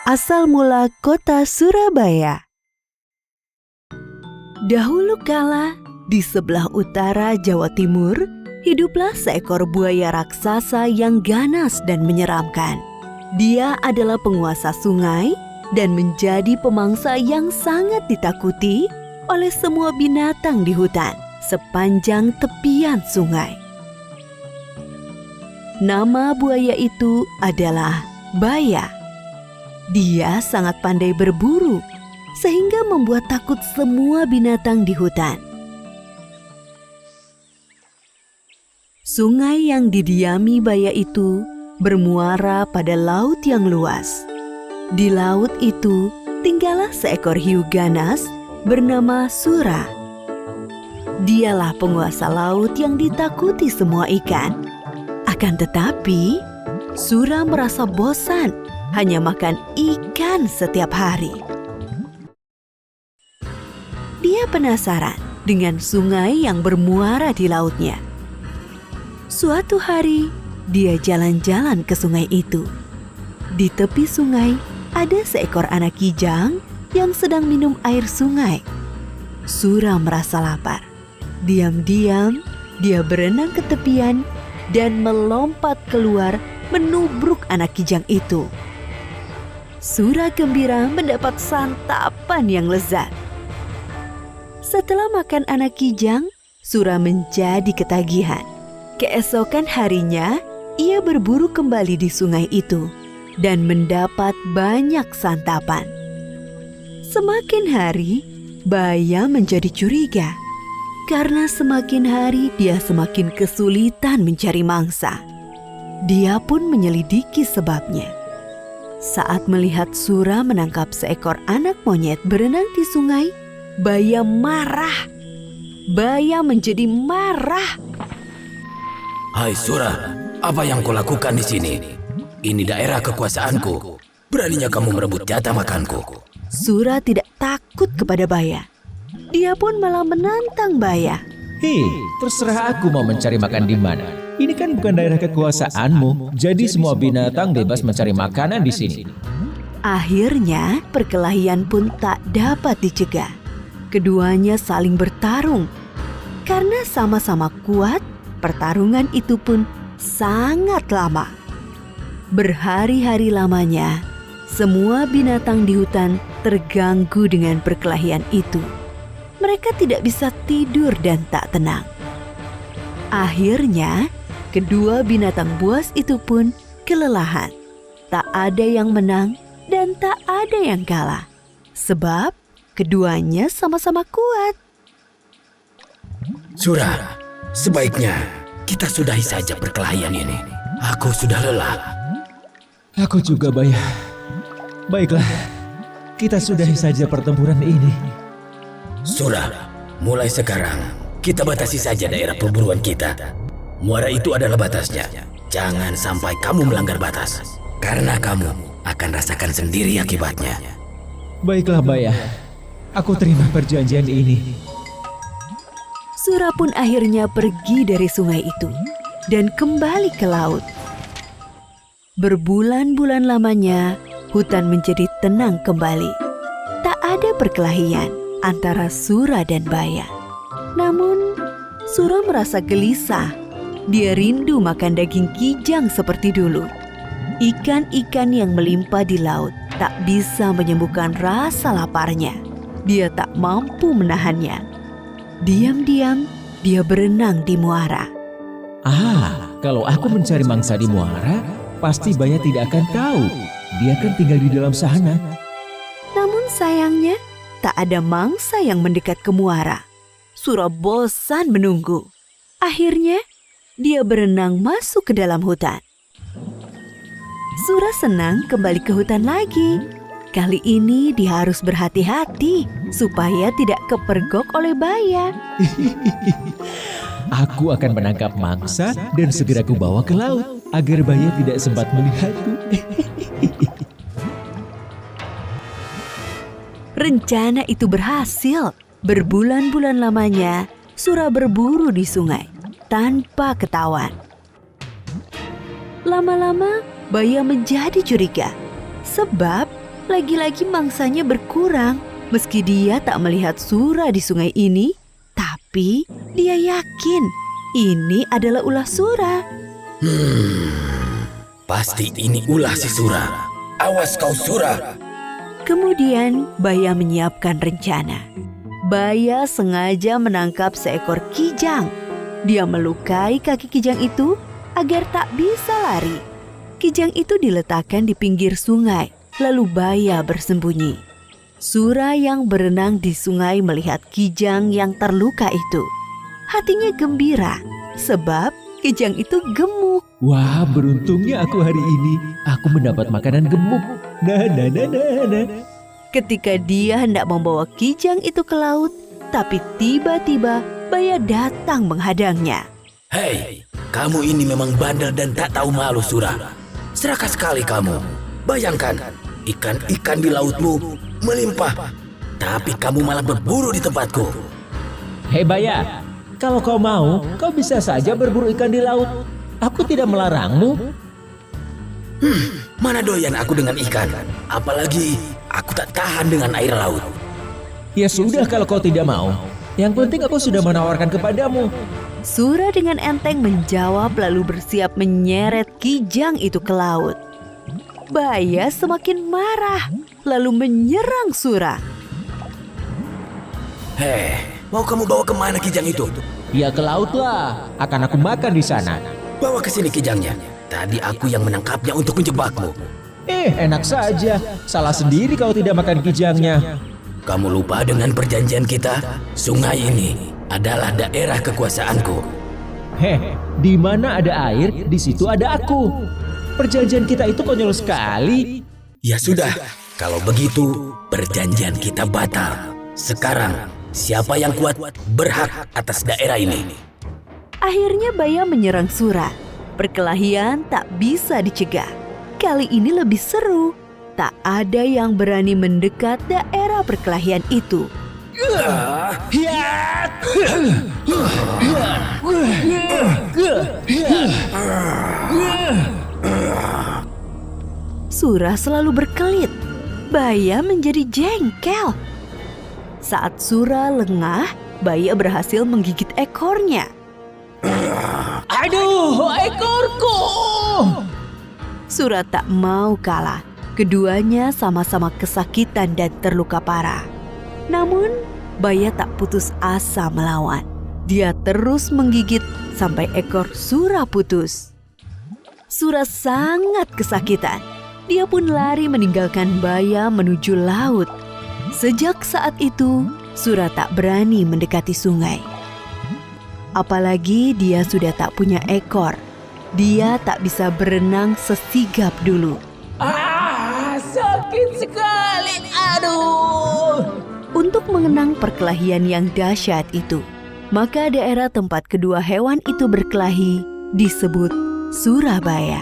Asal mula kota Surabaya. Dahulu kala, di sebelah utara Jawa Timur, hiduplah seekor buaya raksasa yang ganas dan menyeramkan. Dia adalah penguasa sungai dan menjadi pemangsa yang sangat ditakuti oleh semua binatang di hutan sepanjang tepian sungai. Nama buaya itu adalah Baya. Dia sangat pandai berburu, sehingga membuat takut semua binatang di hutan. Sungai yang didiami Baya itu bermuara pada laut yang luas. Di laut itu tinggallah seekor hiu ganas bernama Sura. Dialah penguasa laut yang ditakuti semua ikan. Akan tetapi, Sura merasa bosan hanya makan ikan setiap hari. Dia penasaran dengan sungai yang bermuara di lautnya. Suatu hari, dia jalan-jalan ke sungai itu. Di tepi sungai, ada seekor anak kijang yang sedang minum air sungai. Sura merasa lapar. Diam-diam, dia berenang ke tepian dan melompat keluar menubruk anak kijang itu. Sura gembira mendapat santapan yang lezat. Setelah makan anak kijang, Sura menjadi ketagihan. Keesokan harinya, ia berburu kembali di sungai itu dan mendapat banyak santapan. Semakin hari, Baya menjadi curiga karena semakin hari dia semakin kesulitan mencari mangsa. Dia pun menyelidiki sebabnya. Saat melihat Sura menangkap seekor anak monyet berenang di sungai, Baya marah. Baya menjadi marah. Hai Sura, apa yang kau lakukan di sini? Ini daerah kekuasaanku. Beraninya kamu merebut jatah makanku. Sura tidak takut kepada Baya. Dia pun malah menantang Baya. Hei, terserah aku mau mencari makan di mana. Ini kan bukan daerah kekuasaanmu, jadi semua binatang bebas mencari makanan di sini. Akhirnya, perkelahian pun tak dapat dicegah. Keduanya saling bertarung. Karena sama-sama kuat, pertarungan itu pun sangat lama. Berhari-hari lamanya, semua binatang di hutan terganggu dengan perkelahian itu. Mereka tidak bisa tidur dan tak tenang. Akhirnya, kedua binatang buas itu pun kelelahan. Tak ada yang menang dan tak ada yang kalah. Sebab keduanya sama-sama kuat. Sura, sebaiknya kita sudahi saja perkelahian ini. Aku sudah lelah. Aku juga, Baya. Baiklah, kita sudahi saja pertempuran ini. Sura, mulai sekarang kita batasi saja daerah perburuan kita. Muara itu adalah batasnya. Jangan sampai kamu melanggar batas, karena kamu akan rasakan sendiri akibatnya. Baiklah, Baya. Aku terima perjanjian ini. Sura pun akhirnya pergi dari sungai itu dan kembali ke laut. Berbulan-bulan lamanya, hutan menjadi tenang kembali. Tak ada perkelahian antara Sura dan Baya. Namun, Sura merasa gelisah. Dia rindu makan daging kijang seperti dulu. Ikan-ikan yang melimpah di laut tak bisa menyembuhkan rasa laparnya. Dia tak mampu menahannya. Diam-diam, dia berenang di muara. Kalau aku mencari mangsa di muara, pasti Baya tidak akan tahu. Dia kan tinggal di dalam sana. Namun sayangnya, tak ada mangsa yang mendekat ke muara. Sura bosan menunggu. Akhirnya, dia berenang masuk ke dalam hutan. Sura senang kembali ke hutan lagi. Kali ini dia harus berhati-hati supaya tidak kepergok oleh Baya. Aku akan menangkap mangsa dan segera kubawa ke laut agar Baya tidak sempat melihatku. Rencana itu berhasil. Berbulan-bulan lamanya, Sura berburu di sungai tanpa ketahuan. Lama-lama, Baya menjadi curiga sebab Lagi-lagi mangsanya berkurang. Meski dia tak melihat Sura di sungai ini, tapi dia yakin ini adalah ulah Sura. Pasti ini ulah si Sura. Awas kau Sura. Kemudian Baya menyiapkan rencana. Baya sengaja menangkap seekor kijang. Dia melukai kaki kijang itu agar tak bisa lari. Kijang itu diletakkan di pinggir sungai, lalu Baya bersembunyi. Sura yang berenang di sungai melihat kijang yang terluka itu. Hatinya gembira, sebab kijang itu gemuk. Wah, beruntungnya aku hari ini. Aku mendapat makanan gemuk. Nah. Ketika dia hendak membawa kijang itu ke laut, tapi tiba-tiba Baya datang menghadangnya. Hei, kamu ini memang bandel dan tak tahu malu Sura. Serakah sekali kamu. Bayangkan, ikan-ikan di lautmu melimpah, tapi kamu malah berburu di tempatku. Hei Baya, kalau kau mau, kau bisa saja berburu ikan di laut. Aku tidak melarangmu. Mana doyan aku dengan ikan. Apalagi aku tak tahan dengan air laut. Ya sudah kalau kau tidak mau. Yang penting aku sudah menawarkan kepadamu. Sura dengan enteng menjawab lalu bersiap menyeret kijang itu ke laut. Baya semakin marah lalu menyerang Sura. Hei, mau kamu bawa kemana kijang itu? Ya ke laut lah, akan aku makan di sana. Bawa ke sini kijangnya. Tadi aku yang menangkapnya untuk menjebakmu. Enak saja. Salah sendiri kau tidak makan kijangnya. Kamu lupa dengan perjanjian kita? Sungai ini adalah daerah kekuasaanku. Di mana ada air, di situ ada aku. Perjanjian kita itu konyol sekali. Ya sudah, kalau begitu perjanjian kita batal. Sekarang, siapa yang kuat berhak atas daerah ini. Akhirnya Baya menyerang Sura. Perkelahian tak bisa dicegah. Kali ini lebih seru. Tak ada yang berani mendekat daerah perkelahian itu. Sura selalu berkelit. Baya menjadi jengkel. Saat Sura lengah, Baya berhasil menggigit ekornya. Aduh, ekorku! Sura tak mau kalah. Keduanya sama-sama kesakitan dan terluka parah. Namun, Baya tak putus asa melawan. Dia terus menggigit sampai ekor Sura putus. Sura sangat kesakitan. Dia pun lari meninggalkan Baya menuju laut. Sejak saat itu, Sura tak berani mendekati sungai. Apalagi dia sudah tak punya ekor. Dia tak bisa berenang sesigap dulu. Sakit sekali, aduh. Untuk mengenang perkelahian yang dahsyat itu, maka daerah tempat kedua hewan itu berkelahi disebut Surabaya.